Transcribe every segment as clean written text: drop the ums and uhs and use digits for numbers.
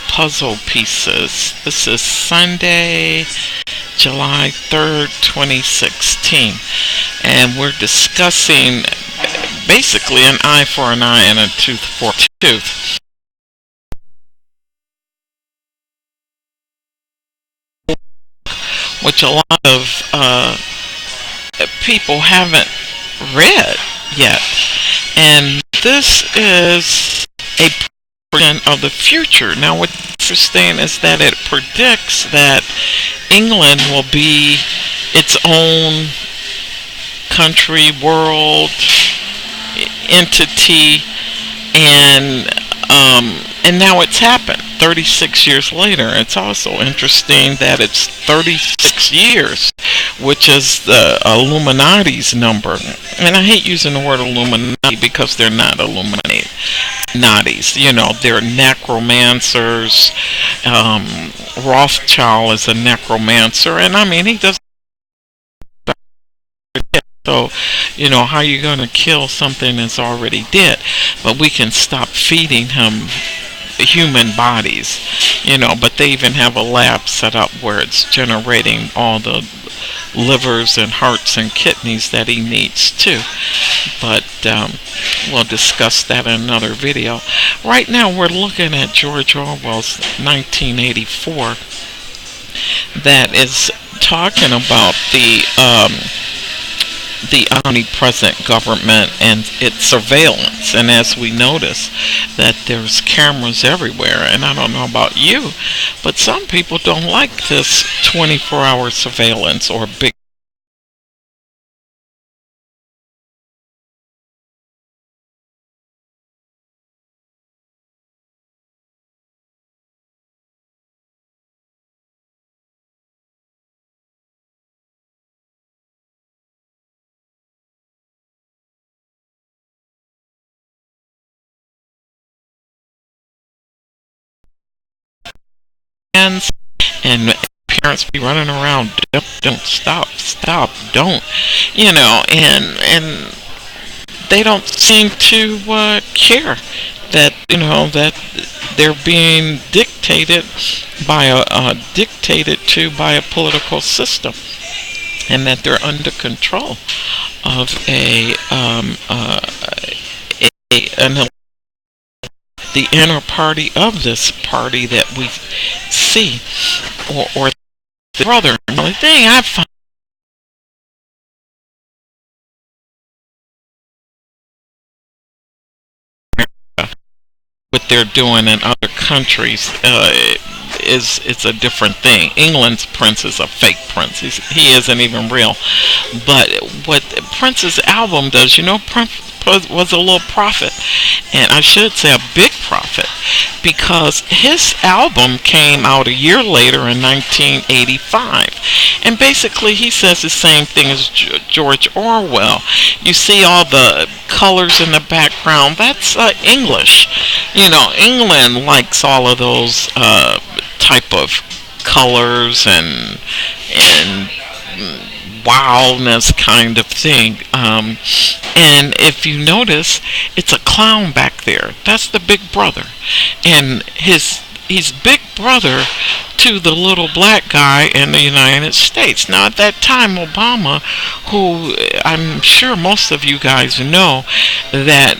Puzzle Pieces. This is Sunday, July 3rd, 2016, and we're discussing basically an eye for an eye and a tooth for a tooth, which a lot of people haven't read yet. And this is a prediction of the future. Now, what's interesting is that it predicts that England will be its own country, world, entity, and now it's happened 36 years later. It's also interesting that it's 36 years, which is the Illuminati's number. And I hate using the word Illuminati because they're not Illuminatis. You know, they're necromancers. Rothschild is a necromancer, and I mean, he does. So, you know, how you going to kill something that's already dead? But we can stop feeding him human bodies, you know. But they even have a lab set up where it's generating all the livers and hearts and kidneys that he needs too. But we'll discuss that in another video. Right now we're looking at George Orwell's 1984, that is talking about the omnipresent government and its surveillance. And as we notice that there's cameras everywhere, and I don't know about you, but some people don't like this 24-hour surveillance or big hands, and parents be running around, don't stop, don't, you know, and they don't seem to care that, you know, that they're being dictated to by a political system, and that they're under control of the inner party of this party that we see, or the brother. The only thing I find what they're doing in other countries is it's a different thing. England's prince is a fake prince. He isn't even real. But what Prince's album does, you know, Prince was a little prophet, and I should say a big prophet, because his album came out a year later in 1985, and basically he says the same thing as George Orwell. You see all the colors in the background, that's English. You know, England likes all of those type of colors and wildness kind of thing. And if you notice, it's a clown back there. That's the big brother. And he's big brother to the little black guy in the United States. Now, at that time, Obama, who I'm sure most of you guys know, that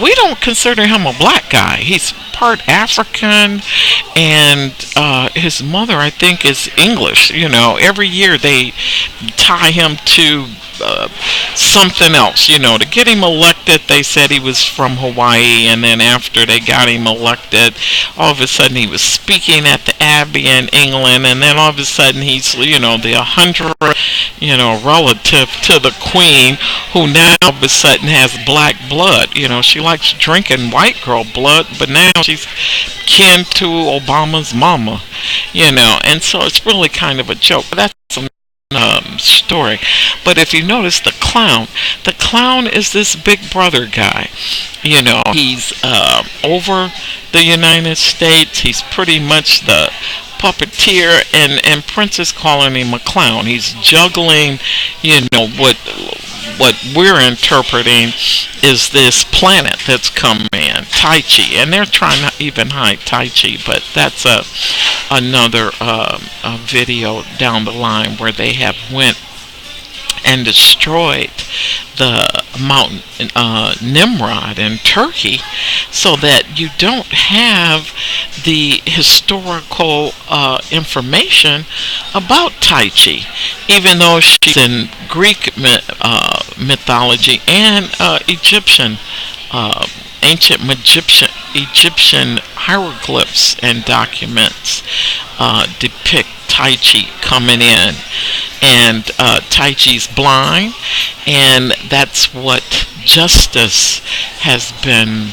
we don't consider him a black guy. He's part African, and his mother, I think, is English. You know, every year they tie him to something else, you know, to get him elected. They said he was from Hawaii, and then after they got him elected, all of a sudden he was speaking at the Abbey in England, and then all of a sudden he's, you know, the 100th, you know, relative to the Queen, who now all of a sudden has black blood. You know, she likes drinking white girl blood, but now she's kin to Obama's mama, you know, and so it's really kind of a joke. But that's story. But if you notice the clown is this big brother guy. You know, he's over the United States. He's pretty much the puppeteer, and Prince is calling him a clown. He's juggling, you know, what what we're interpreting is this planet that's come in, Tai Chi, and they're trying to even hide Tai Chi, but that's another video down the line where they have went and destroyed the Mount Nimrod in Turkey, so that you don't have the historical information about Tai Chi, even though she's in Greek mythology and ancient Egyptian hieroglyphs and documents depict Tai Chi coming in, and Tai Chi's blind, and that's what justice has been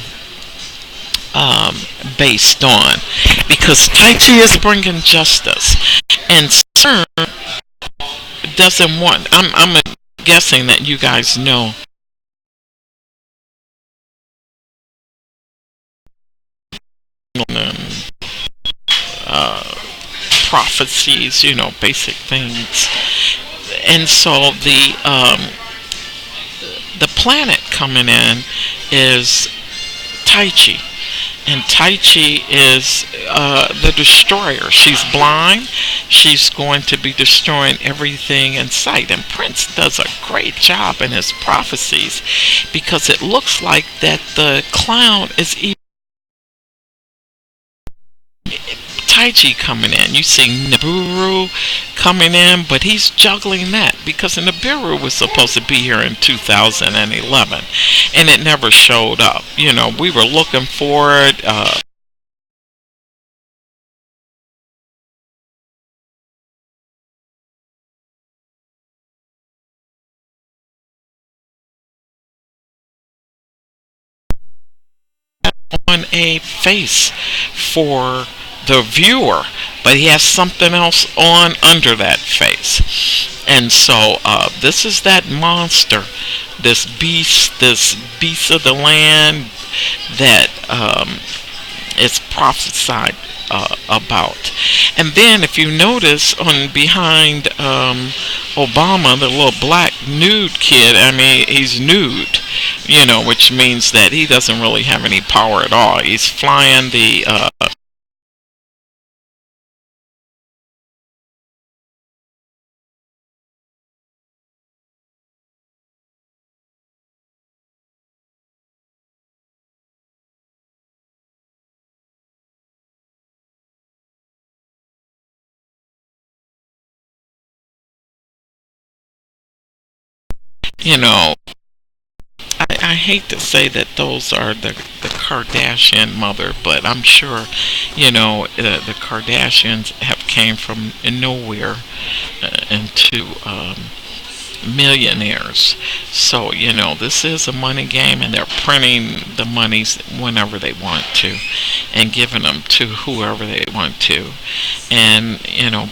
based on, because Tai Chi is bringing justice, and CERN doesn't want. I'm guessing that you guys know. Uh, Prophecies, basic things, and so the planet coming in is Tai Chi, and Tai Chi is the destroyer. She's blind. She's going to be destroying everything in sight. And Prince does a great job in his prophecies, because it looks like that the clown is even Tai Chi coming in. You see Nibiru coming in, but he's juggling that, because Nibiru was supposed to be here in 2011, and it never showed up. We were looking for it. On a face for the viewer, but he has something else on under that face. And so this is that monster, this beast of the land that is prophesied about. And then if you notice on behind Obama, the little black nude kid, he's nude, which means that he doesn't really have any power at all. He's flying the you know, I hate to say that those are the Kardashian mother, but I'm sure, the Kardashians have came from nowhere into millionaires. So, this is a money game, and they're printing the monies whenever they want to and giving them to whoever they want to. And,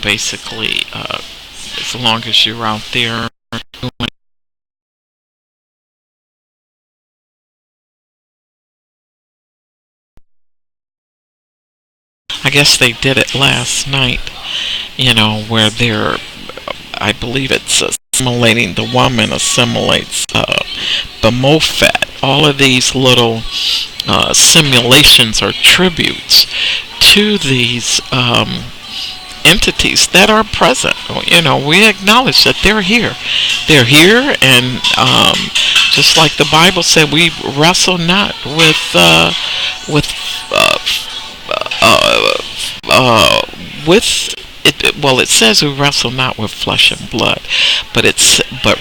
basically, as long as you're out there doing, I guess they did it last night, where they're, I believe it's assimilating, the woman assimilates the MOFAT. All of these little simulations are tributes to these entities that are present. We acknowledge that they're here. They're here, and just like the Bible said, we wrestle not with with it. Well, it says we wrestle not with flesh and blood, but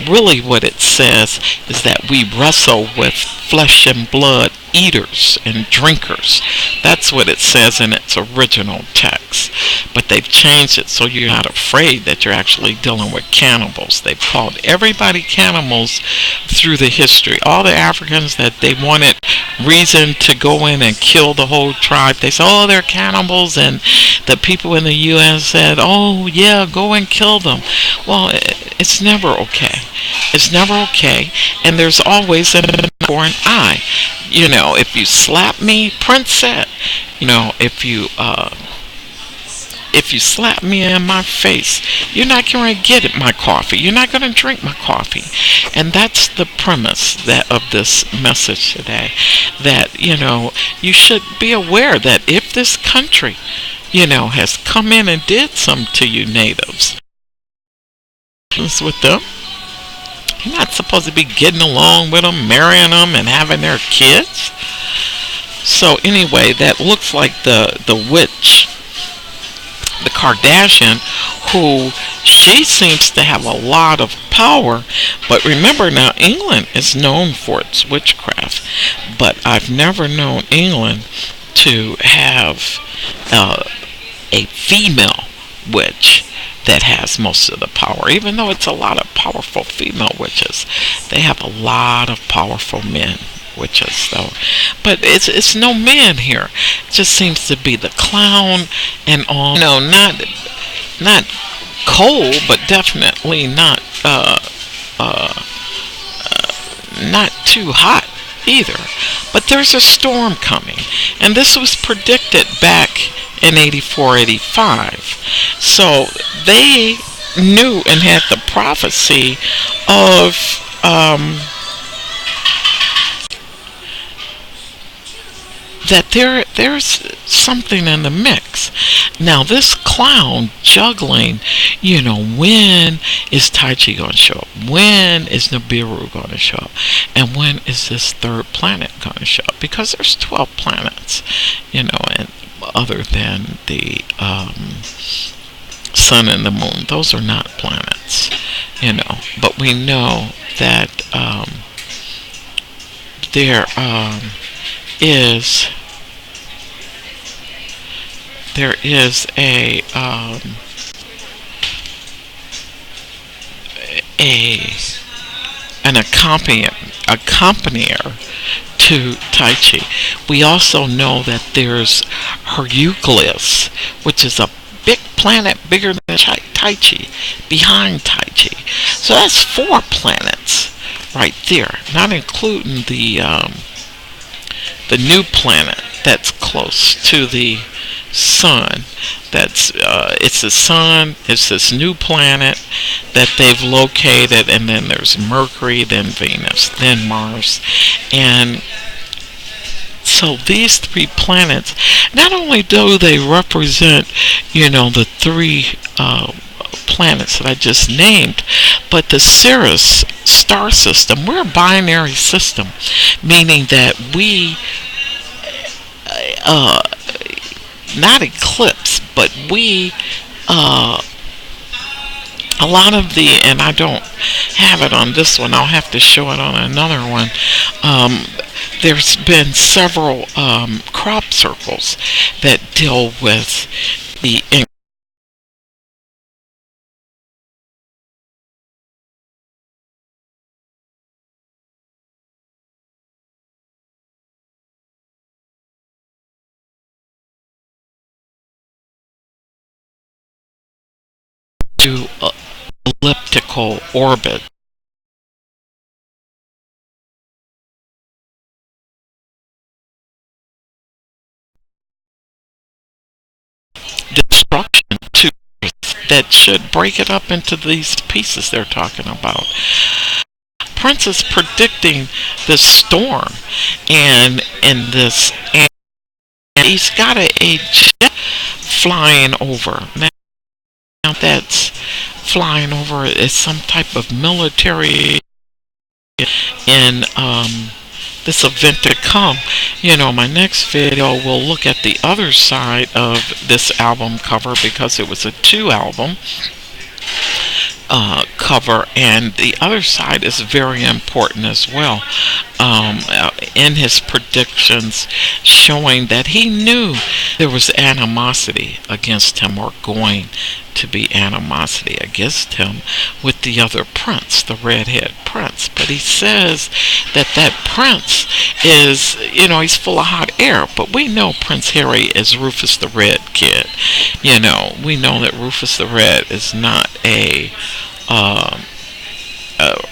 really what it says is that we wrestle with flesh and blood eaters and drinkers. That's what it says in its original text. But they've changed it so you're not afraid that you're actually dealing with cannibals. They've called everybody cannibals through the history. All the Africans that they wanted reason to go in and kill the whole tribe, they said, oh, they're cannibals, and the people in the U.S. said, oh yeah, go and kill them. Well, it's never okay. It's never okay, and there's always an eye for an eye. If you slap me, Prince said, if you if you slap me in my face, you're not going to get my coffee. You're not going to drink my coffee. And that's the premise of this message today. That, you should be aware that if this country, has come in and did some to you natives, with them, you're not supposed to be getting along with them, marrying them, and having their kids. So anyway, that looks like the witch, the Kardashian, who she seems to have a lot of power. But remember now, England is known for its witchcraft. But I've never known England to have a female witch that has most of the power. Even though it's a lot of powerful female witches, they have a lot of powerful men witches though. But it's no man here. It just seems to be the clown and all. Not cold, but definitely not not too hot either. But there's a storm coming, and this was predicted back in 84, 85. So they knew and had the prophecy of that there's something in the mix. Now this clown juggling, when is Tai Chi going to show up? When is Nibiru going to show up? And when is this third planet going to show up? Because there's 12 planets, and other than the sun and the moon. Those are not planets, But we know that there is an accompanier to Tai Chi. We also know that there's Hercules, which is a big planet bigger than Tai Chi, behind Tai Chi. So that's 4 planets right there, not including the new planet that's close to the sun. It's the sun. It's this new planet that they've located, and then there's Mercury, then Venus, then Mars, and so these 3 planets, not only do they represent, the 3 planets that I just named, but the Sirius star system. We're a binary system, meaning that we not eclipse, but we a lot of and I don't have it on this one, I'll have to show it on another one. There's been several crop circles that deal with the elliptical orbit. Destruction to that should break it up into these pieces they're talking about. Prince is predicting this storm, and he's got a jet flying over. Now that's flying over is some type of military in this event to come. My next video will look at the other side of this album cover, because it was a 2 album cover, and the other side is very important as well, in his predictions, showing that he knew there was animosity against him, or going to be animosity against him, with the other prince, the redhead prince. But he says that prince is, he's full of hot air. But we know Prince Harry is Rufus the Red Kid. We know that Rufus the Red is not a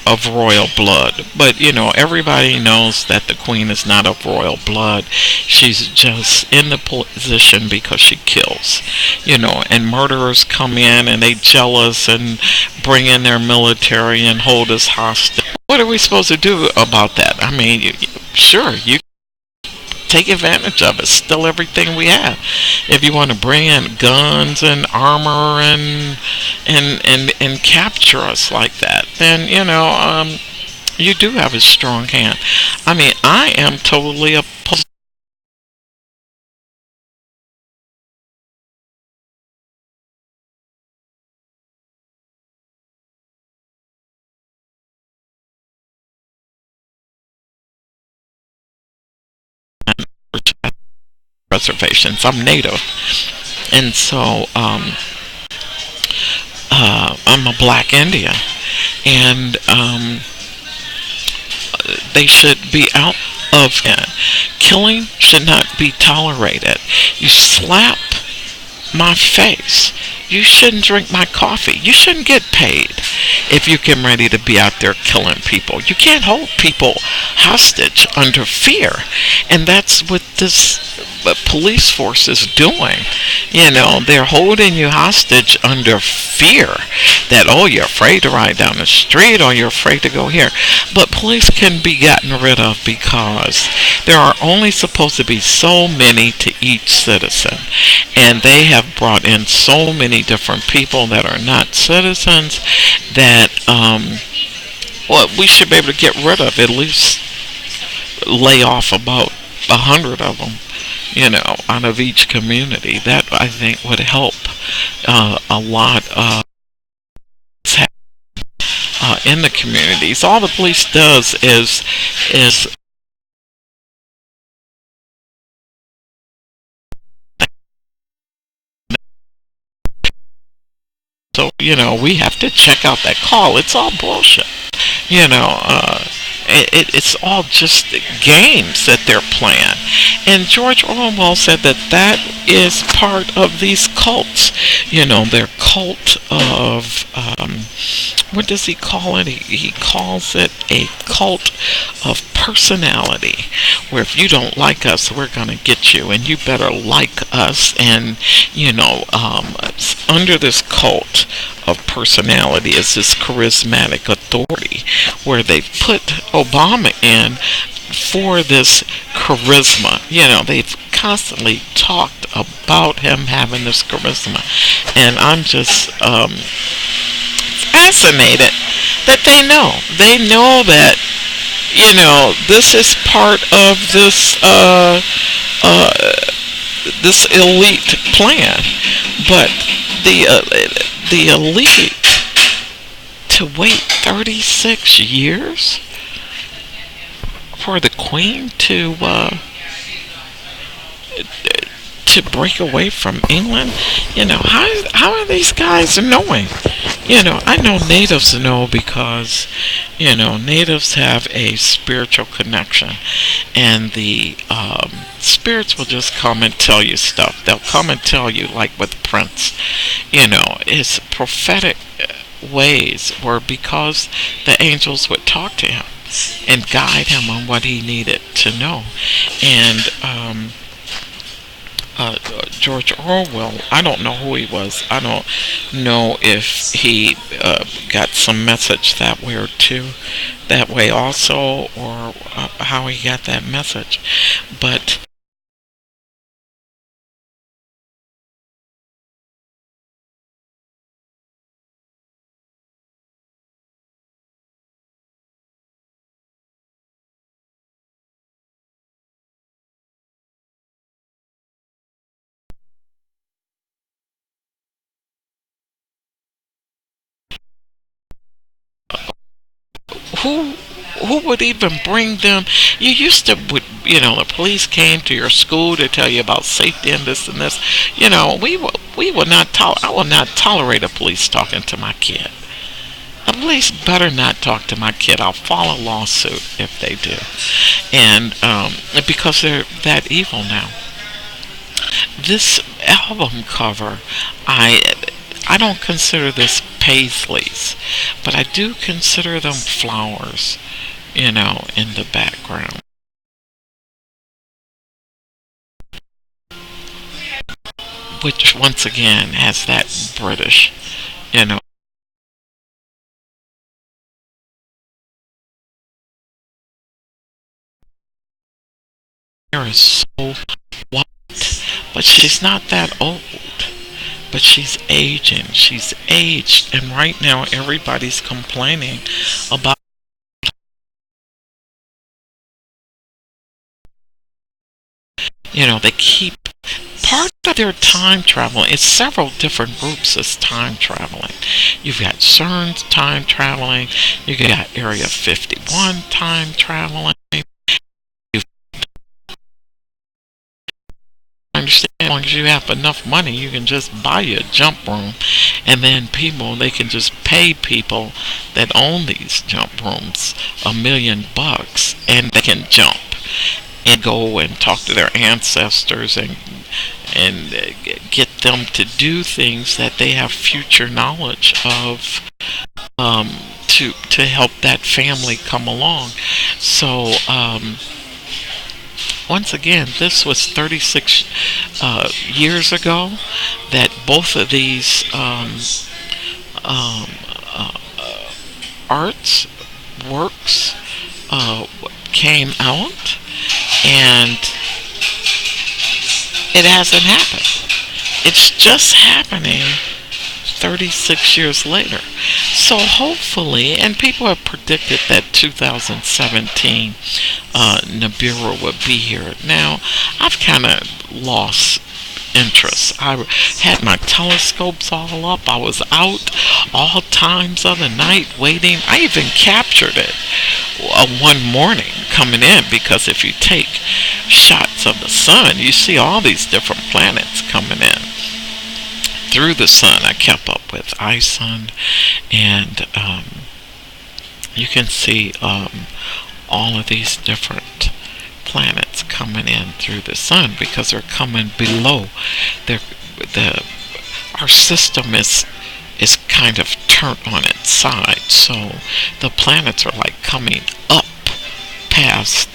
of royal blood. But everybody knows that the queen is not of royal blood. She's just in the position because she kills. And murderers come in and they jealous and bring in their military and hold us hostage. What are we supposed to do about that? I mean, sure, you take advantage of it, steal everything we have. If you want to bring in guns and armor and capture us like that, then you do have a strong hand. I mean, I am totally opposed to reservations. I'm native, and so I'm a black Indian, and they should be out of it. Killing should not be tolerated. You slap my face. You shouldn't drink my coffee. You shouldn't get paid if you get ready to be out there killing people. You can't hold people hostage under fear. And that's what this police force is doing. They're holding you hostage under fear that, oh, you're afraid to ride down the street or you're afraid to go here. But police can be gotten rid of because there are only supposed to be so many to each citizen. And they have brought in so many different people that are not citizens that we should be able to get rid of, at least lay off about 100 of them, out of each community. That, I think, would help a lot in the communities. All the police does is so we have to check out that call. It's all bullshit. It's all just games that they're playing. And George Orwell said that is part of these cults. Their cult of, what does he call it? He calls it a cult of personality, where if you don't like us, we're going to get you, and you better like us. And, under this cult of personality is this charismatic authority, where they put Obama in for this charisma. They've constantly talked about him having this charisma, and I'm just fascinated that they know that this is part of this elite plan. But the elite, to wait 36 years for the Queen to break away from England. How are these guys knowing? I know natives know because natives have a spiritual connection, and the spirits will just come and tell you stuff. They'll come and tell you, like with Prince. His prophetic ways were because the angels would talk to him and guide him on what he needed to know. And George Orwell, I don't know who he was. I don't know if he got some message that way also, or how he got that message. But who who would even bring them? You used to, the police came to your school to tell you about safety and this and this. We will not I will not tolerate a police talking to my kid. A police better not talk to my kid. I'll file a lawsuit if they do, and because they're that evil now. This album cover, I I don't consider this paisleys, but I do consider them flowers, in the background. Which once again has that British, you know, hair is so white, but she's not that old. But she's aging. She's aged, and right now everybody's complaining about. They keep part of their time traveling. It's several different groups that's time traveling. You've got CERN's time traveling. You got Area 51 time traveling. Understand, as long as you have enough money, you can just buy a jump room, and then they can just pay people that own these jump rooms $1 million, and they can jump and go and talk to their ancestors and get them to do things that they have future knowledge of, to help that family come along. So once again, this was 36 years ago that both of these arts works came out, and it hasn't happened. It's just happening 36 years later. So hopefully, and people have predicted that 2017 Nibiru would be here. Now, I've kind of lost interest. I had my telescopes all up. I was out all times of the night waiting. I even captured it one morning coming in, because if you take shots of the sun, you see all these different planets coming in through the sun. I kept up with iSun, and you can see all of these different planets coming in through the sun, because they're coming below. Our system is kind of turned on its side, so the planets are like coming up past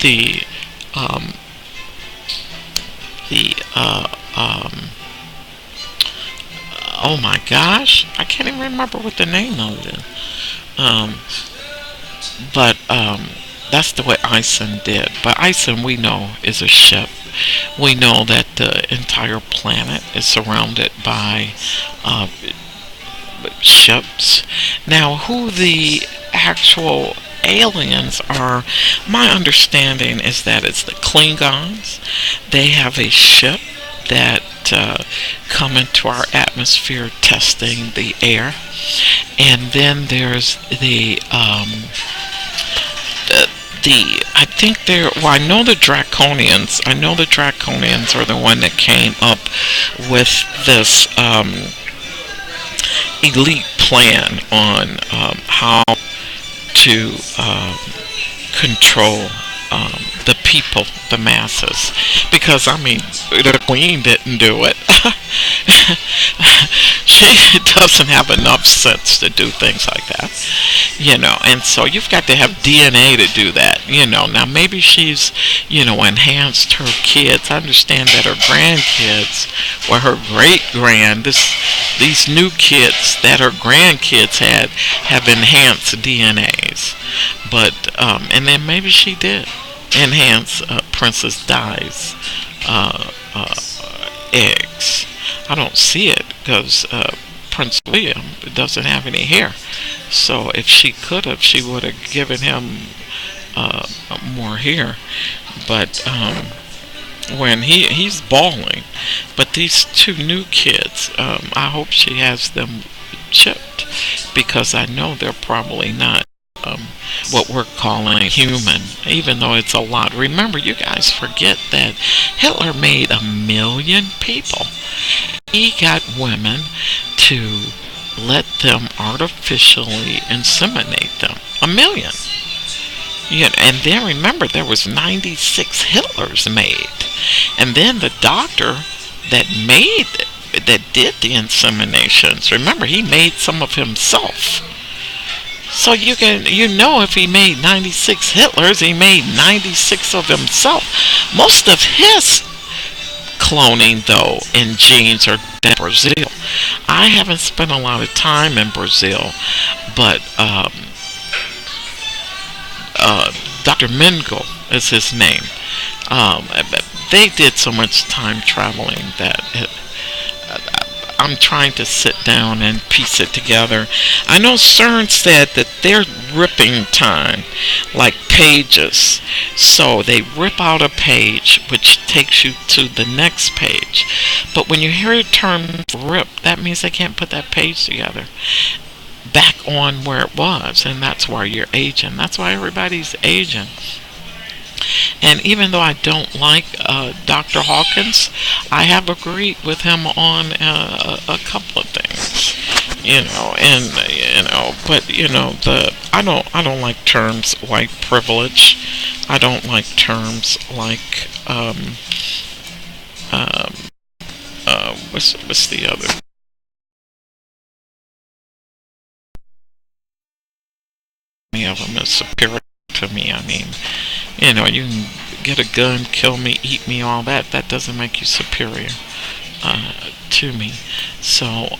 oh my gosh, I can't even remember what the name of it is. But that's the way iSun did. But iSun, we know, is a ship. We know that the entire planet is surrounded by ships. Now, who the actual aliens are, my understanding is that it's the Klingons. They have a ship that come into our atmosphere testing the air. And then there's the I think I know the Draconians. I know the Draconians are the one that came up with this elite plan on how to control the people, the masses. Because, I mean, the Queen didn't do it. She doesn't have enough sense to do things like that. And so you've got to have DNA to do that. Now maybe she's, enhanced her kids. I understand that her grandkids, or her these new kids that her grandkids had, have enhanced DNAs. But, and then maybe she did enhance Princess Di's eggs. I don't see it, because Prince William doesn't have any hair. So if she could have, she would have given him more hair. But when he's balding. But these two new kids, I hope she has them chipped, because I know they're probably not what we're calling human, even though it's a lot. Remember, you guys forget that Hitler made 1 million people. He got women to let them artificially inseminate them. 1 million. And then remember, there was 96 Hitlers made. And then the doctor that made that did the inseminations. Remember, he made some of himself. So if he made 96 Hitlers, he made 96 of himself. Most of his cloning, though, in genes are in Brazil. I haven't spent a lot of time in Brazil, but Dr. Mingo is his name. They did so much time traveling that I'm trying to sit down and piece it together. I know CERN said that they're ripping time like pages. So they rip out a page, which takes you to the next page. But when you hear the term rip, that means they can't put that page together back on where it was. And that's why you're aging. That's why everybody's aging. And even though I don't like Dr. Hawkins, I have agreed with him on a couple of things, but I don't like terms white privilege. I don't like terms like what's the other? Any of them is superior to me. I mean, you can get a gun, kill me, eat me, all that. That doesn't make you superior to me. So,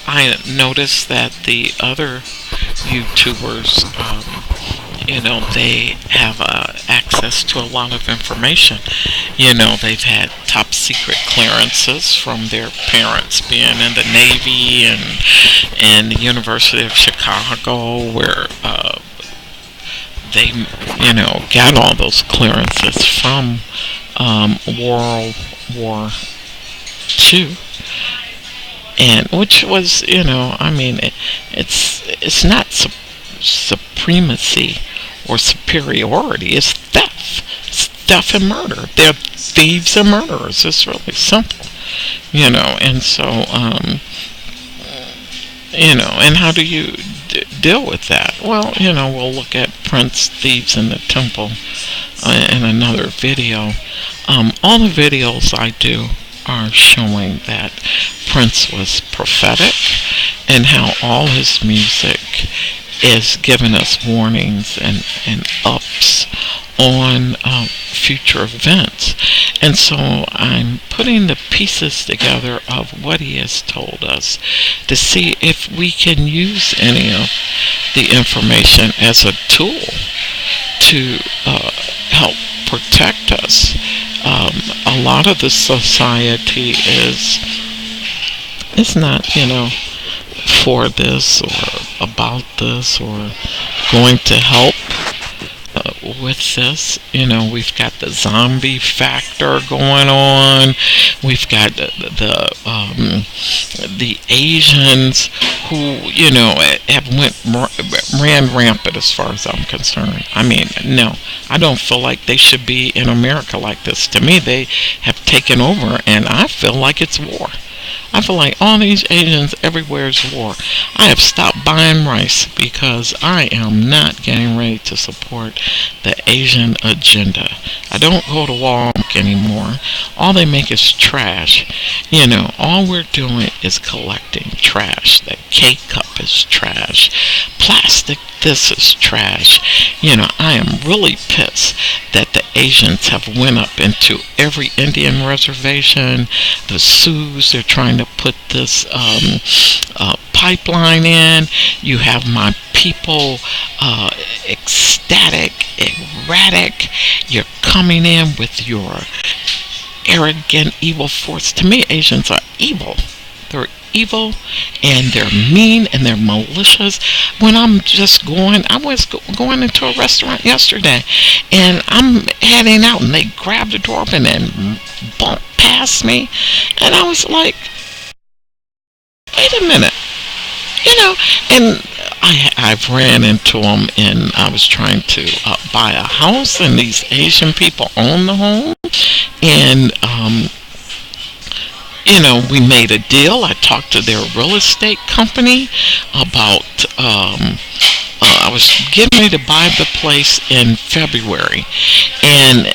I noticed that the other YouTubers, they have access to a lot of information. They've had top secret clearances from their parents being in the Navy and the University of Chicago, where they, got all those clearances from World War II. And which was, it's not supremacy or superiority. It's theft. It's theft and murder. They're thieves and murderers. It's really simple, And so, and how do you deal with that? Well, we'll look at Prince Thieves in the Temple in another video. All the videos I do are showing that Prince was prophetic and how all his music is giving us warnings and ups on future events. And so I'm putting the pieces together of what he has told us to see if we can use any of the information as a tool to help protect us. A lot of the society is not, for this or about this or going to help with this. We've got the zombie factor going on. We've got the Asians who, ran rampant as far as I'm concerned. I mean, no, I don't feel like they should be in America like this. To me, they have taken over, and I feel like it's war. I feel like all these Asians everywhere is war. I have stopped buying rice because I am not getting ready to support the Asian agenda. I don't go to Walmart anymore. All they make is trash. All we're doing is collecting trash. The K-cup is trash. Plastic, this is trash. I am really pissed that the Asians have went up into every Indian reservation. The Sioux, they're trying to put this pipeline in. You have my people ecstatic, erratic. You're coming in with your arrogant, evil force. To me, Asians are evil. They're evil, and they're mean, and they're malicious. When I was going into a restaurant yesterday, and I'm heading out, and they grabbed the door open and bumped past me, and I was like, wait a minute, and I've ran into them, and I was trying to buy a house, and these Asian people own the home, and we made a deal. I talked to their real estate company about, I was getting ready to buy the place in February, and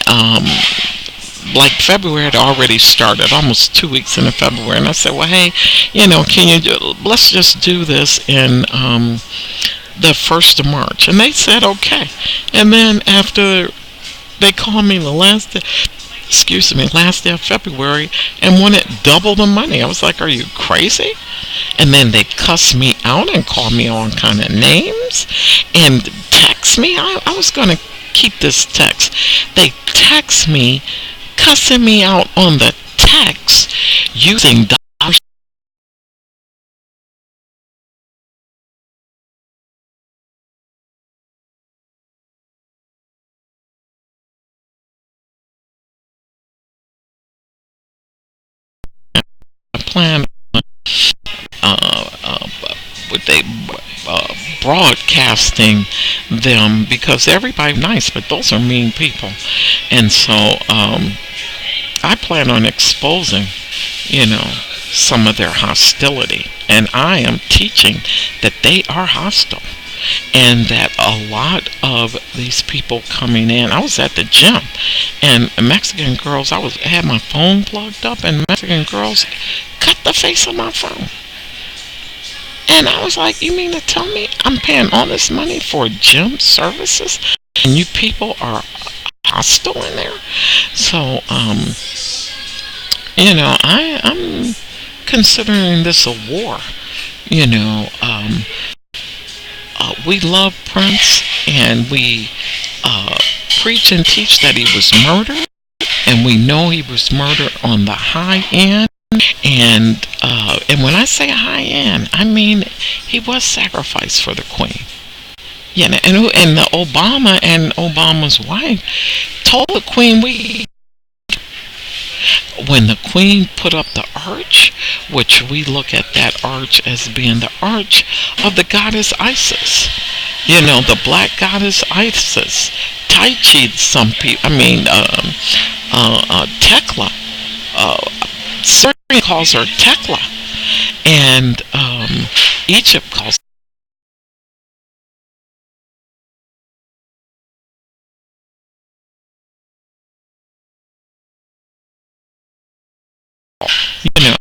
like February had already started, almost 2 weeks into February, and I said, well, hey, can you let's just do this in the 1st of March, and they said okay. And then after they called me the last day of February and wanted double the money. I was like, are you crazy? And then they cussed me out and called me all kind of names and text me. I was going to keep this text. They text me, cussing me out on the text using dollars. Plan uh, with they broadcasting them because everybody nice, but those are mean people, and so I plan on exposing, some of their hostility, and I am teaching that they are hostile. And that a lot of these people coming in, I was at the gym, and Mexican girls, had my phone plugged up, and Mexican girls cut the face of my phone. And I was like, you mean to tell me I'm paying all this money for gym services, and you people are hostile in there? So, I'm considering this a war. We love Prince, and we preach and teach that he was murdered, and we know he was murdered on the high end. And when I say high end, I mean he was sacrificed for the Queen. Yeah, and the Obama and Obama's wife told the Queen when the Queen put up the arch, which we look at that arch as being the arch of the goddess Isis, the black goddess Isis, Tai Chi. Some people, Tekla. Syria calls her Tekla, and Egypt calls. And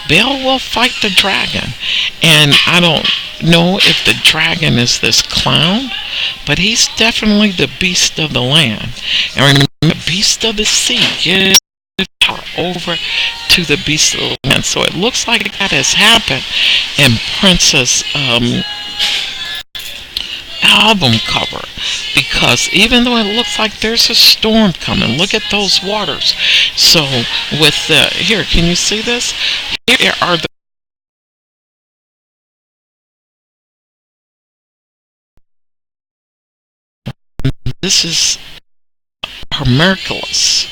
Baal will fight the dragon, and I don't know if the dragon is this clown, but he's definitely the beast of the land. And remember, beast of the sea gives power over to the beast of the land. So it looks like that has happened in Prince's album cover, because even though it looks like there's a storm coming, look at those waters. So with here, can you see this? Here are this is Hercules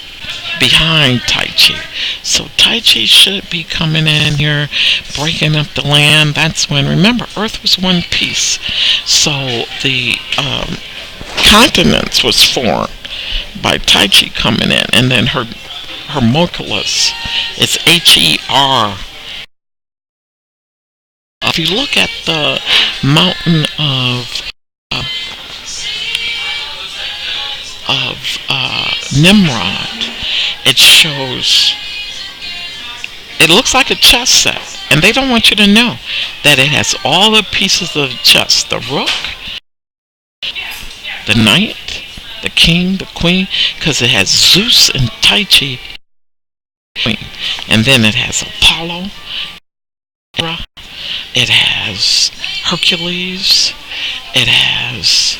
behind Tai Chi. So Tai Chi should be coming in here, breaking up the land. That's when, remember, Earth was one piece. So the continents was formed by Tai Chi coming in, and then Hermoculus, it's Her. If you look at the mountain of Nimrod, it shows, it looks like a chess set, and they don't want you to know that it has all the pieces of chess: the rook, the knight, the king, the queen, because it has Zeus and Tai Chi, queen, and then it has Apollo, it has Hercules, it has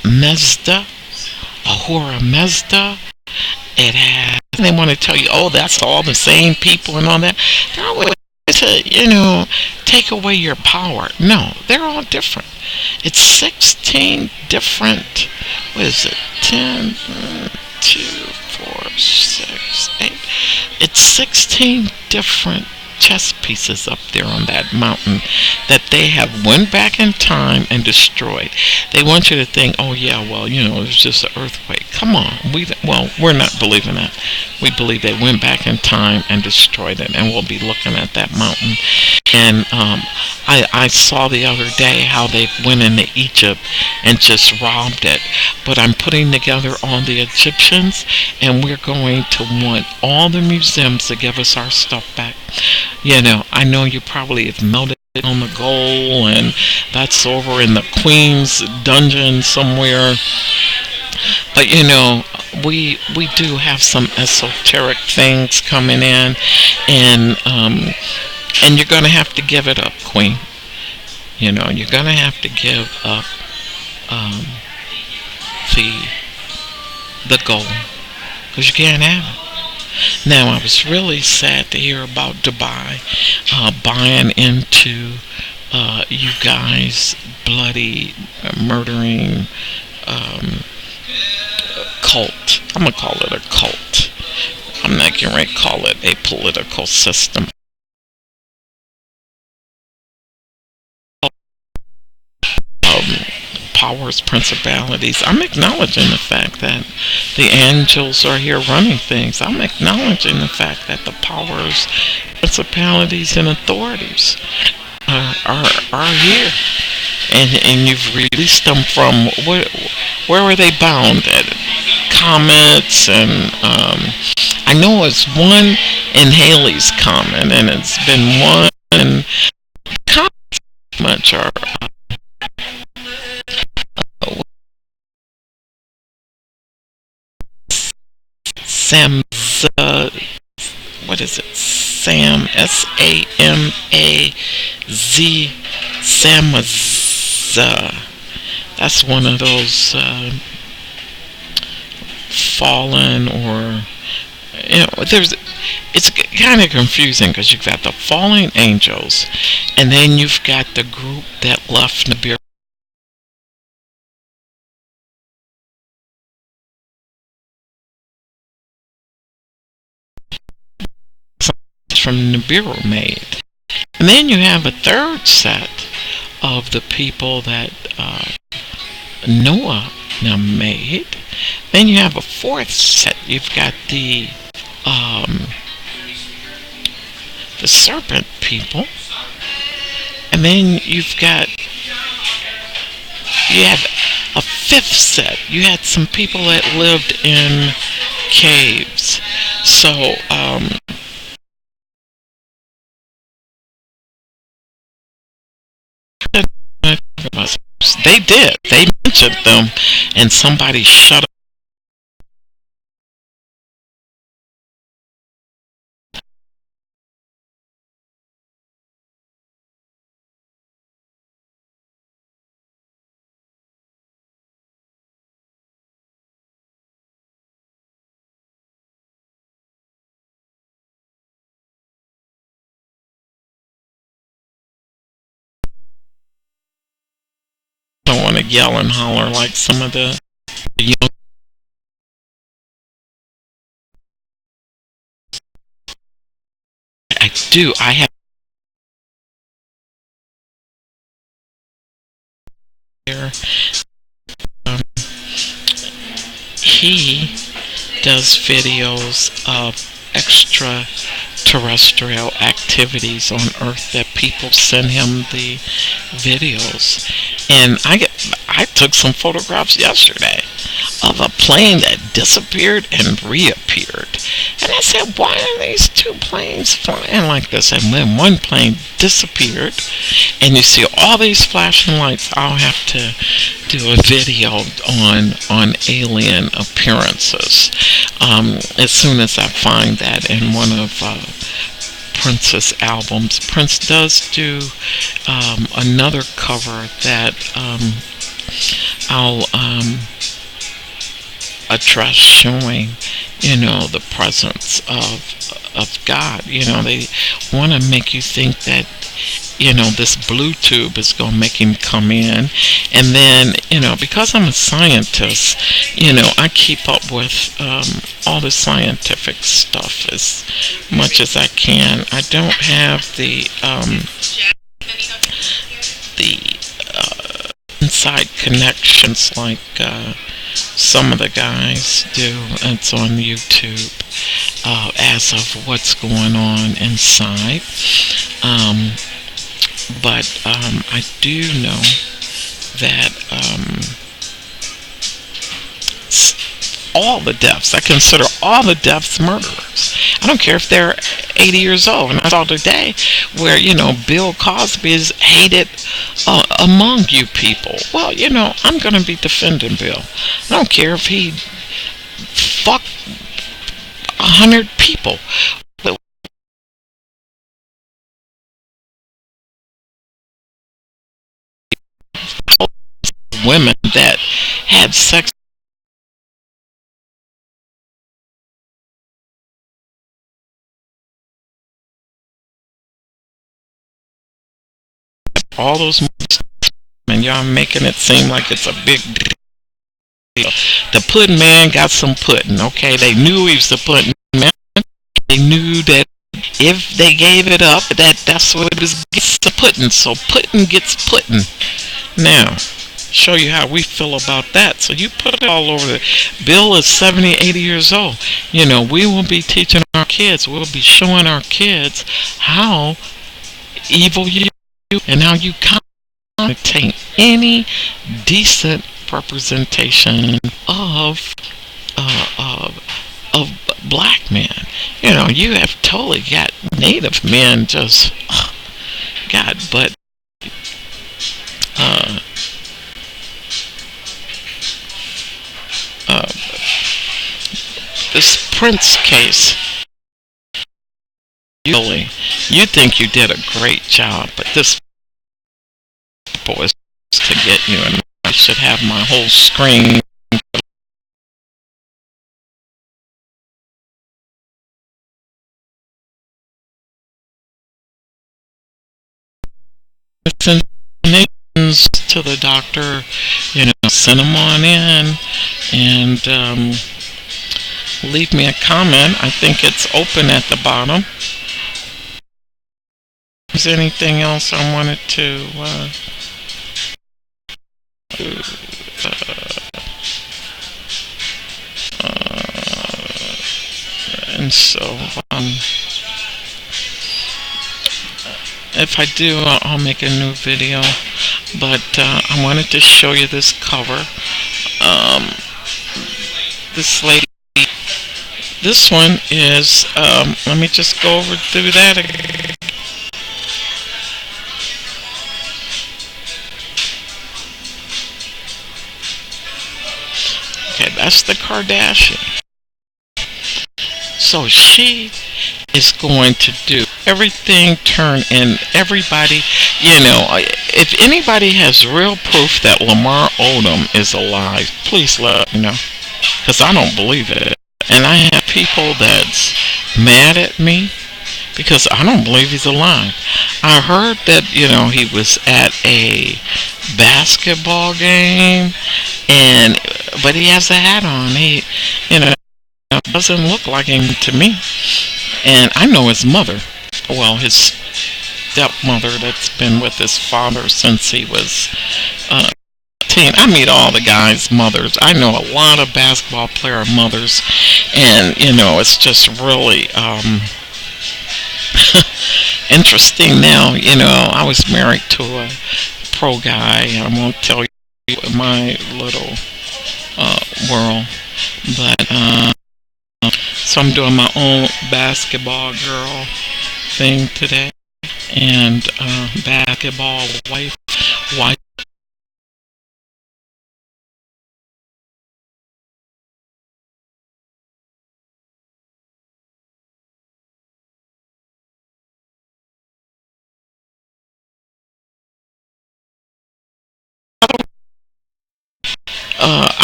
Mazda, Ahura Mazda. It has, they want to tell you, oh, that's all the same people and all that. They're always to, take away your power. No, they're all different. It's 16 different, what is it, 10, 2, 4, 6, 8. It's 16 different chess pieces up there on that mountain that they have went back in time and destroyed. They want you to think, oh yeah, well, it's just an earthquake. Come on, we're not believing that. We believe they went back in time and destroyed it, and we'll be looking at that mountain. And I saw the other day how they went into Egypt and just robbed it. But I'm putting together all the Egyptians, and we're going to want all the museums to give us our stuff back. I know you probably have melted on the gold, and that's over in the Queen's dungeon somewhere. But we do have some esoteric things coming in, and you're going to have to give it up, Queen. You're going to have to give up the gold, because you can't have it. Now, I was really sad to hear about Dubai buying into you guys' bloody murdering cult. I'm going to call it a cult. I'm not going to call it a political system. Powers, principalities. I'm acknowledging the fact that the angels are here running things. I'm acknowledging the fact that the powers, principalities, and authorities are here, and you've released them from where were they bound at? Comets, and I know it's one in Halley's Comet, and it's been one in Comets much are. What is it? Samaz. Samaz. That's one of those fallen, or it's kind of confusing, because you've got the fallen angels, and then you've got the group that left Nibiru from Nibiru made. And then you have a third set of the people that Noah made. Then you have a fourth set. You've got the serpent people. And then you have a fifth set. You had some people that lived in caves. So they did. They mentioned them, and somebody shut up. I don't want to yell and holler like some of the young. I do. I have here. Um, he does videos of extraterrestrial activities on Earth that people send him the videos, and I took some photographs yesterday of a plane that disappeared and reappeared, and I said, why are these two planes flying like this? And when one plane disappeared, and you see all these flashing lights, I'll have to do a video on alien appearances as soon as I find that in one of Prince's albums. Prince does do another cover that I'll address, showing the presence of God. They want to make you think that this blue tube is going to make him come in. And then, because I'm a scientist, I keep up with all the scientific stuff as much as I can. I don't have the inside connections like some of the guys do. It's on YouTube as of what's going on inside. But I do know that all the deaths, I consider all the deaths murderers. I don't care if they're 80 years old. And I saw today where, Bill Cosby is hated among you people. Well, I'm going to be defending Bill. I don't care if he fucked 100 people. Women that had sex, all those movies, and y'all making it seem like it's a big deal. The pudding man got some pudding, okay? They knew he was the pudding man. They knew that if they gave it up, that's what it was, gets the pudding. So pudding gets pudding. Now, show you how we feel about that. So you put it all over there. Bill is 70, 80 years old. We will be teaching our kids. We'll be showing our kids how evil you and how you contain any decent representation of black men. You have totally got native men just God, but this Prince case, you think you did a great job, but this is to get you, and I should have my whole screen. Send names to the doctor, send them on in, and leave me a comment. I think it's open at the bottom. Is there anything else I wanted to and so if I do, I'll make a new video. But I wanted to show you this cover. This lady, this one is, let me just go over through that again. Okay, that's the Kardashian. So she is going to do everything, turn in everybody. If anybody has real proof that Lamar Odom is alive, please let me know, because I don't believe it. And I have people that's mad at me because I don't believe he's alive. I heard that, he was at a basketball game, but he has a hat on. He, doesn't look like him to me. And I know his mother. Well, his stepmother that's been with his father since he was 18. I meet all the guys' mothers. I know a lot of basketball player mothers. And, it's just really interesting now. I was married to a pro guy. I won't tell you my little world. But, so I'm doing my own basketball girl thing today, and basketball wife.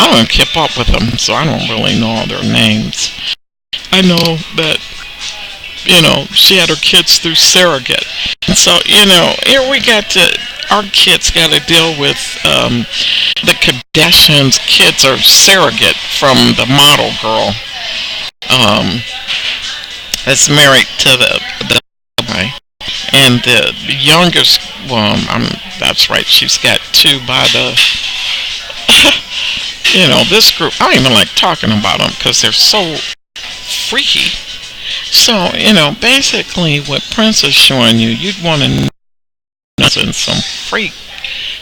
I don't keep up with them, so I don't really know all their names. I know that, she had her kids through surrogate. So, here we got to, our kids got to deal with the Kardashians' kids are surrogate from the model girl um, that's married to the guy. And the youngest, well, that's right, she's got two by the, this group. I don't even like talking about them because they're so freaky. So, basically what Prince is showing you, you'd want to know in some freak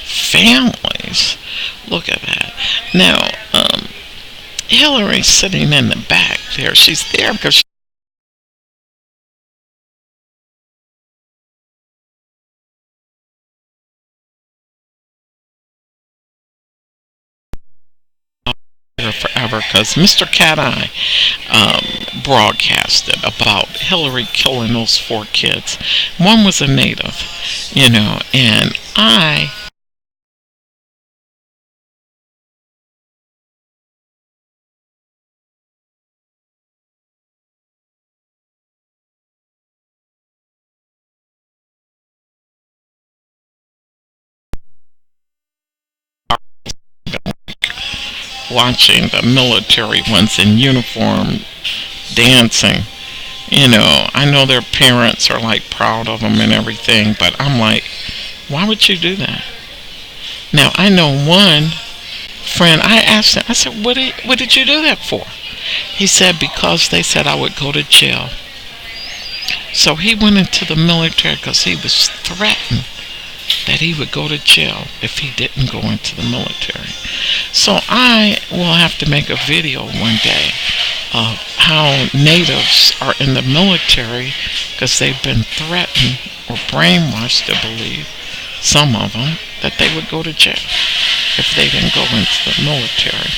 families. Look at that. Now, Hillary's sitting in the back there. She's there because she's forever because Mr. Cat Eye broadcasted about Hillary killing those four kids. One was a native, and I watching the military ones in uniform dancing. I know their parents are like proud of them and everything, but I'm like, why would you do that? Now, I know one friend, I asked him, I said, what did you do that for? He said, because they said I would go to jail. So he went into the military because he was threatened that he would go to jail if he didn't go into the military. So I will have to make a video one day of how natives are in the military because they've been threatened or brainwashed to believe, some of them, that they would go to jail if they didn't go into the military.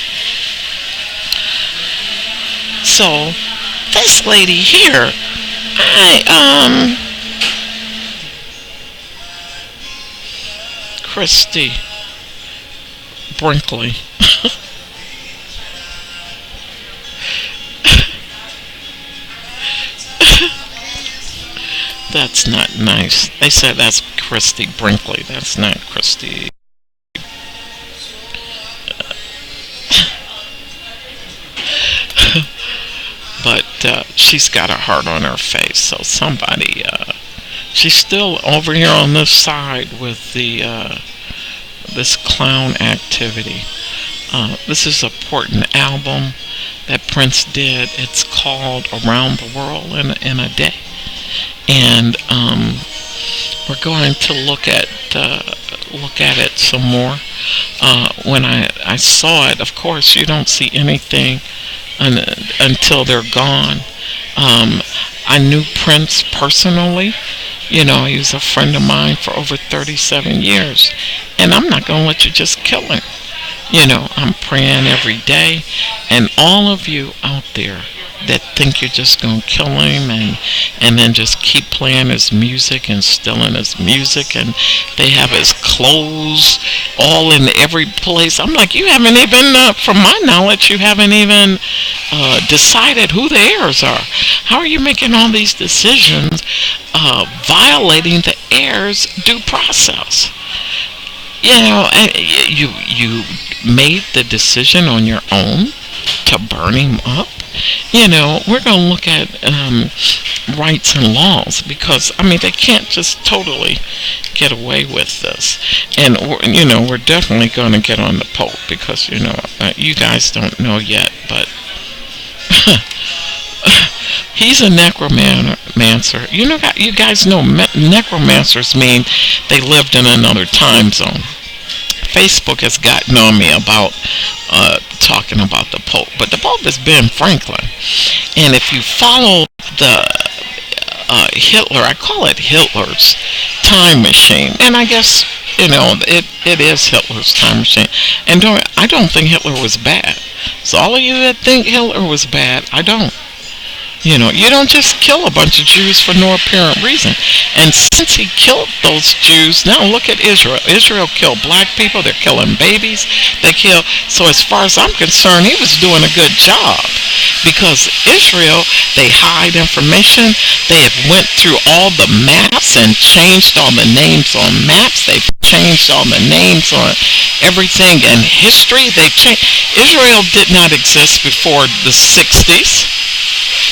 So this lady here, Christy Brinkley. That's not nice. They said that's Christy Brinkley. That's not Christy. But she's got a heart on her face. So somebody, she's still over here on this side with the this clown activity. This is a important album that Prince did. It's called Around the World in a Day. And we're going to look at it some more. When I saw it, of course, you don't see anything until they're gone. I knew Prince personally. He was a friend of mine for over 37 years. And I'm not going to let you just kill him. I'm praying every day. And all of you out there that think you're just going to kill him and then just keep playing his music and stealing his music, and they have his clothes all in every place. I'm like, you haven't even, from my knowledge, you haven't even decided who the heirs are. How are you making all these decisions violating the heirs' due process? You made the decision on your own to burn him up. We're going to look at rights and laws because, they can't just totally get away with this. And, we're definitely going to get on the Pope because, you guys don't know yet, but he's a necromancer. You guys know necromancers mean they lived in another time zone. Facebook has gotten on me about talking about the Pope, but the Pope is Ben Franklin. And if you follow the Hitler, I call it Hitler's time machine, and I guess it is Hitler's time machine. And I don't think Hitler was bad. So all of you that think Hitler was bad, I don't. You don't just kill a bunch of Jews for no apparent reason. And since he killed those Jews, now look at Israel. Israel killed black people. They're killing babies. They kill. So as far as I'm concerned, he was doing a good job, because Israel, they hide information. They have went through all the maps and changed all the names on maps. They've changed all the names on everything in history. They've changed. Israel did not exist before the 60s.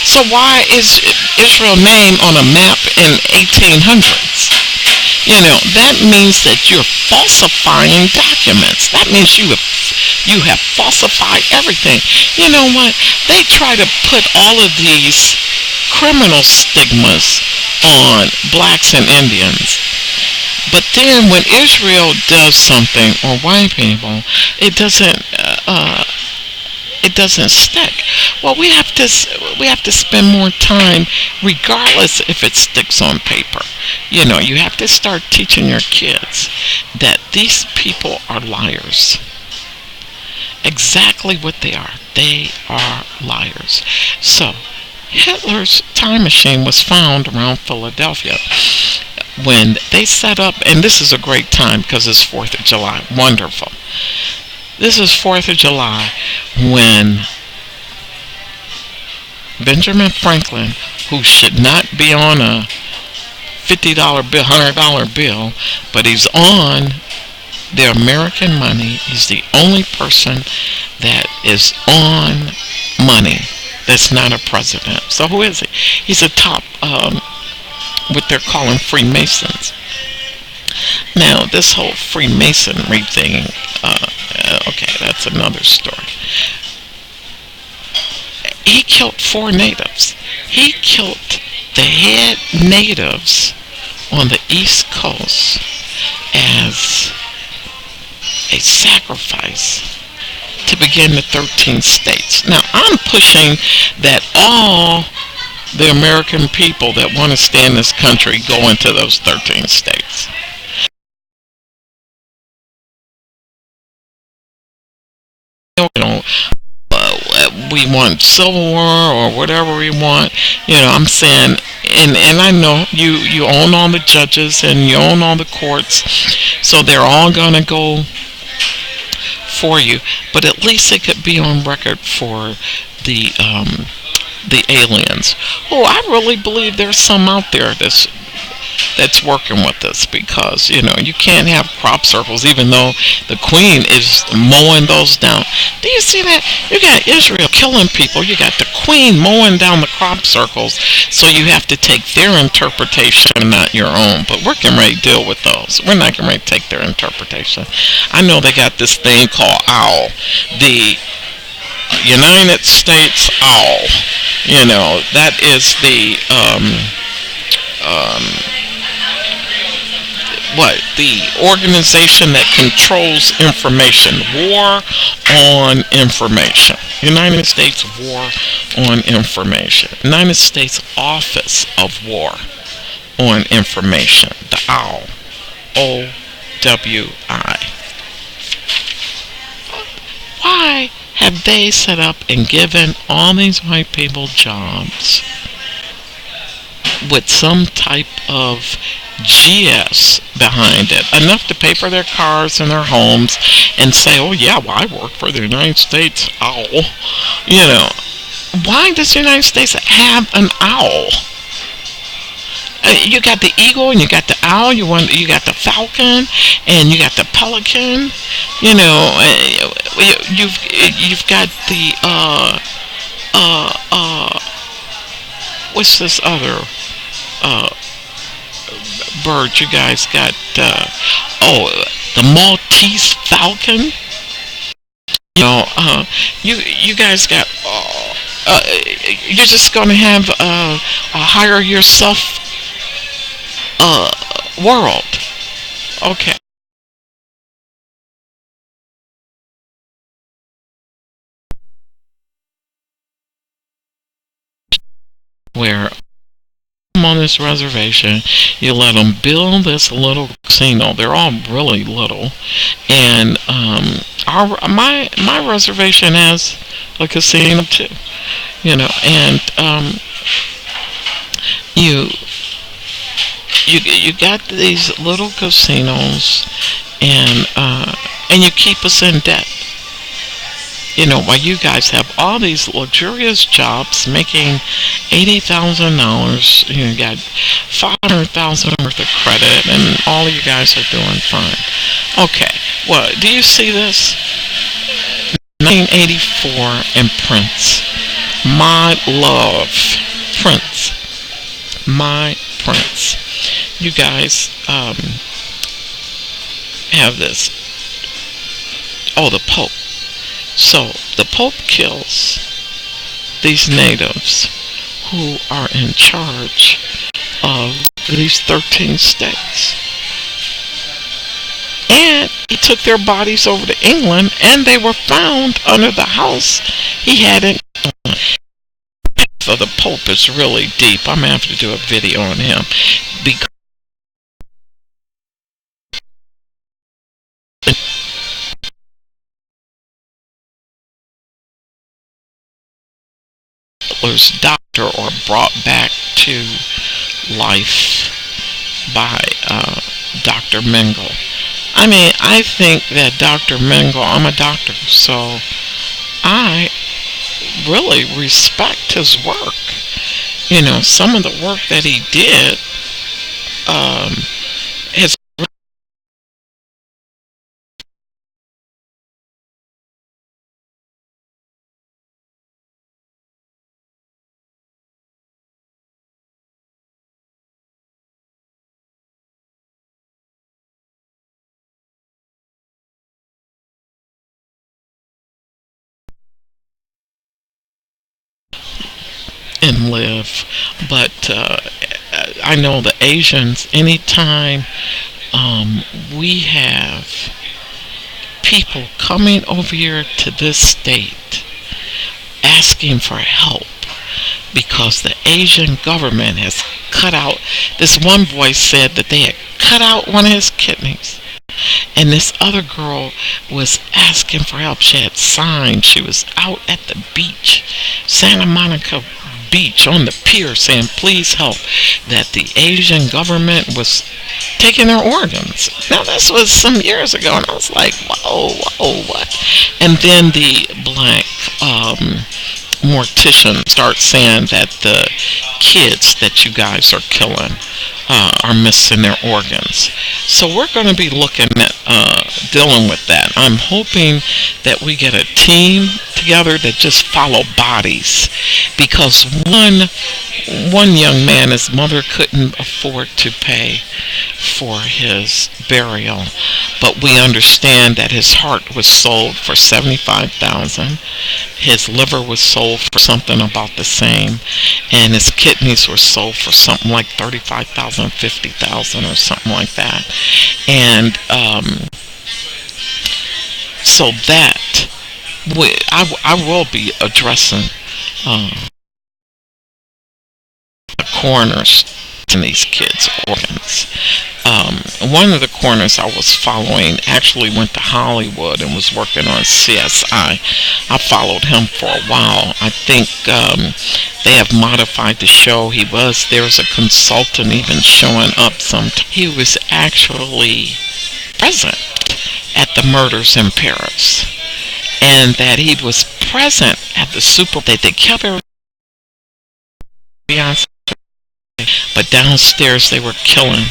So why is Israel name on a map in 1800s? That means that you're falsifying documents. That means you have falsified everything. You know what? They try to put all of these criminal stigmas on blacks and Indians. But then when Israel does something, or white people, it doesn't stick. Well, we have to spend more time, regardless if it sticks on paper. You have to start teaching your kids that these people are liars. Exactly what they are. They are liars. So Hitler's time machine was found around Philadelphia when they set up, and this is a great time because it's 4th of July. Wonderful. This is 4th of July when Benjamin Franklin, who should not be on a $50 bill, $100 bill, but he's on the American money. He's the only person that is on money that's not a president. So who is he? He's a top, what they're calling Freemasons. Now, this whole Freemasonry thing, okay, that's another story. He killed 4 natives. He killed the head natives on the East Coast as a sacrifice to begin the 13 states. Now, I'm pushing that all the American people that want to stay in this country go into those 13 states. We want civil war or whatever we want. I'm saying, and I know you own all the judges and you own all the courts, so they're all gonna go for you. But at least it could be on record for the aliens. Oh, I really believe there's some out there that's working with us, because you can't have crop circles even though the queen is mowing those down. Do you see that? You got Israel killing people, you got the queen mowing down the crop circles, so you have to take their interpretation and not your own. But we're getting ready to deal with those. We're not getting ready to take their interpretation. I know they got this thing called OWL, the United States OWL. That is the the organization that controls information. War on Information. United States War on Information. United States Office of War on Information. The OWL. OWI. Why have they set up and given all these white people jobs with some type of GS behind it, enough to pay for their cars and their homes, and say, oh yeah, well, I work for the United States OWL. Why does the United States have an owl? You got the eagle and you got the owl. You got the falcon and you got the pelican. You've got the what's this other bird you guys got? The Maltese falcon. You guys got. You're just gonna have a hire yourself world. Okay. Where on this reservation, you let them build this little casino. They're all really little, and my reservation has a casino too. And you you got these little casinos, and you keep us in debt. While you guys have all these luxurious jobs making $80,000, you got 500,000 worth of credit, and all of you guys are doing fine. Okay, well, do you see this? 1984 and Prince. My love. Prince. My Prince. You guys have this. Oh, the Pope. So the Pope kills these natives who are in charge of these 13 states. And he took their bodies over to England, and they were found under the house he had in England. So the Pope is really deep. I'm going to have to do a video on him. Because Hitler's doctor, or brought back to life by Dr. Mengele. I mean, I think that Dr. Mengele, I'm a doctor, so I really respect his work. Some of the work that he did has and live. But I know the Asians, anytime we have people coming over here to this state asking for help because the Asian government has cut out, this one boy said that they had cut out one of his kidneys. And this other girl was asking for help. She had signs. She was out at the beach, Santa Monica Beach, on the pier, saying, please help, that the Asian government was taking their organs. Now, this was some years ago, and I was like, whoa, what? And then the black mortician starts saying that the kids that you guys are killing are missing their organs. So we're going to be looking at dealing with that. I'm hoping that we get a team together that just follow bodies, because one young man, his mother couldn't afford to pay for his burial, but we understand that his heart was sold for $75,000, his liver was sold for something about the same, and his kidneys were sold for something like $35,000, $50,000, or something like that. And so that I will be addressing the coroners in these kids' organs. One of the coroners I was following actually went to Hollywood and was working on CSI. I followed him for a while. I think they have modified the show. There's a consultant even showing up sometimes. He was actually present at the murders in Paris, and that he was present at the Super Bowl. They kept everything, but downstairs they were killing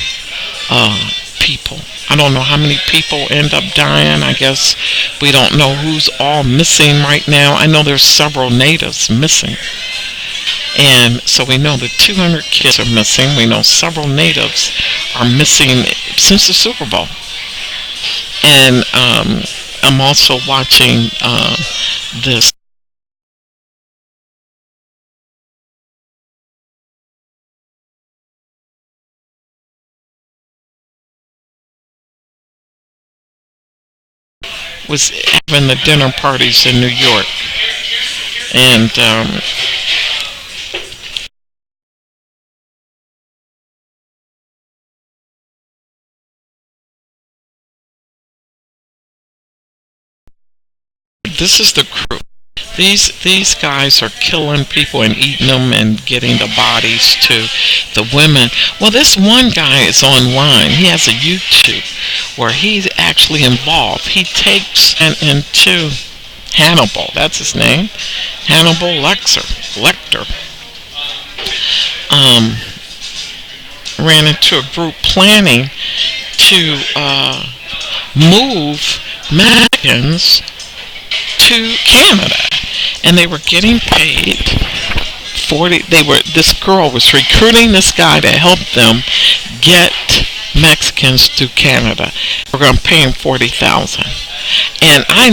people. I don't know how many people end up dying. I guess we don't know who's all missing right now. I know there's several natives missing, and so we know that 200 kids are missing. We know several natives are missing since the Super Bowl. And I'm also watching this was having the dinner parties in New York, and this is the crew These guys are killing people and eating them and getting the bodies to the women. Well, this one guy is online. He has a YouTube where he's actually involved. He takes and into Hannibal. That's his name, Hannibal Lecter. Um, ran into a group planning to move Mexicans to Canada, and they were getting paid 40. This girl was recruiting this guy to help them get Mexicans to Canada. We're going to pay him 40,000. And I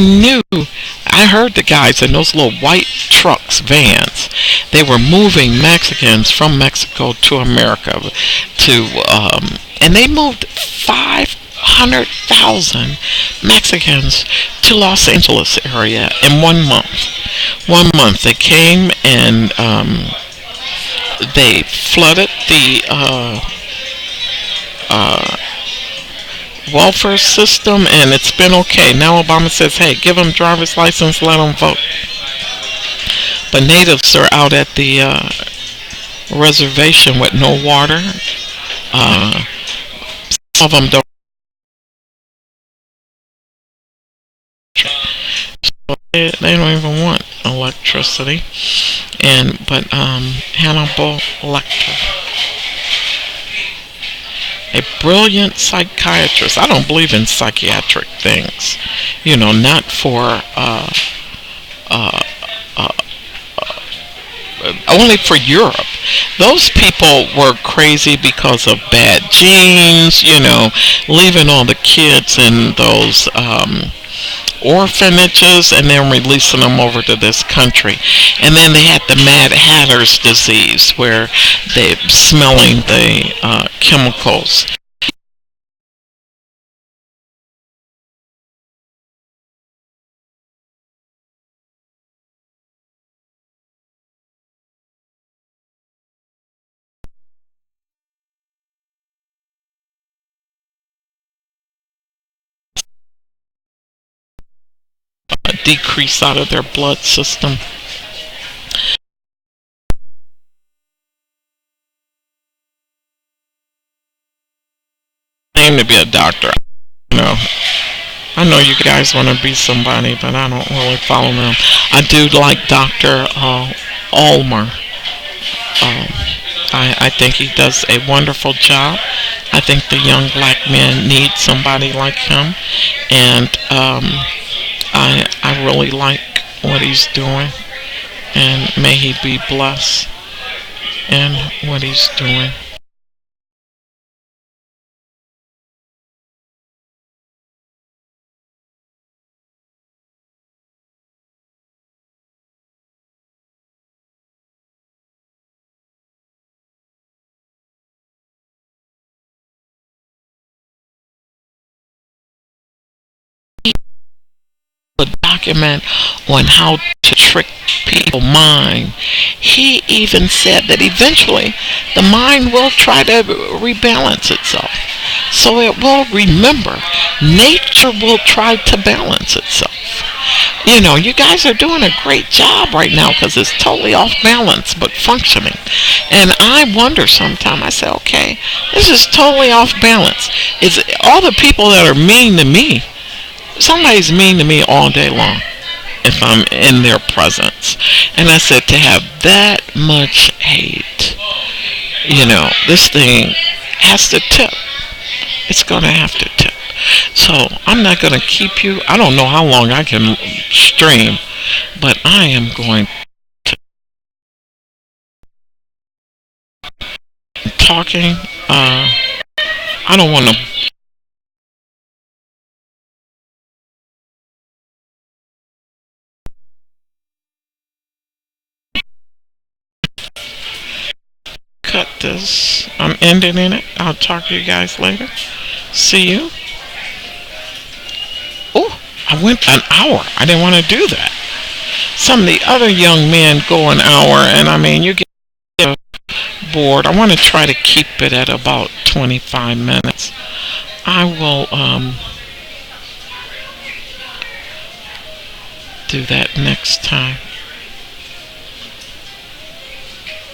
heard the guys in those little white trucks, vans. They were moving Mexicans from Mexico to America and they moved 500,000 Mexicans to Los Angeles area in 1 month. 1 month they came and they flooded the welfare system, and it's been okay. Now Obama says, hey, give them driver's license, let them vote. But natives are out at the reservation with no water. Some of them don't. So they don't even want electricity. But Hannibal Lecter, a brilliant psychiatrist. I don't believe in psychiatric things, not for only for Europe. Those people were crazy because of bad genes, leaving all the kids in those orphanages and then releasing them over to this country. And then they had the Mad Hatter's disease, where they're smelling the chemicals. Decrease out of their blood system. Aim to be a doctor. I know you guys want to be somebody, but I don't really follow them. I do like Dr. Ulmer. I think he does a wonderful job. I think the young black men need somebody like him, and I really like what he's doing, and may he be blessed in what he's doing. A document on how to trick people's mind. He even said that eventually the mind will try to rebalance itself. So it will remember. Nature will try to balance itself. You guys are doing a great job right now because it's totally off balance but functioning. And I wonder sometimes, I say, okay, this is totally off balance. Is all the people that are mean to me, somebody's mean to me all day long if I'm in their presence. And I said, to have that much hate, this thing has to tip. It's going to have to tip. So I'm not going to keep you. I don't know how long I can stream, but I am going to talking. I don't want to cut this. I'm ending it. I'll talk to you guys later. See you. Oh, I went an hour. I didn't want to do that. Some of the other young men go an hour, and you get bored. I want to try to keep it at about 25 minutes. I will do that next time.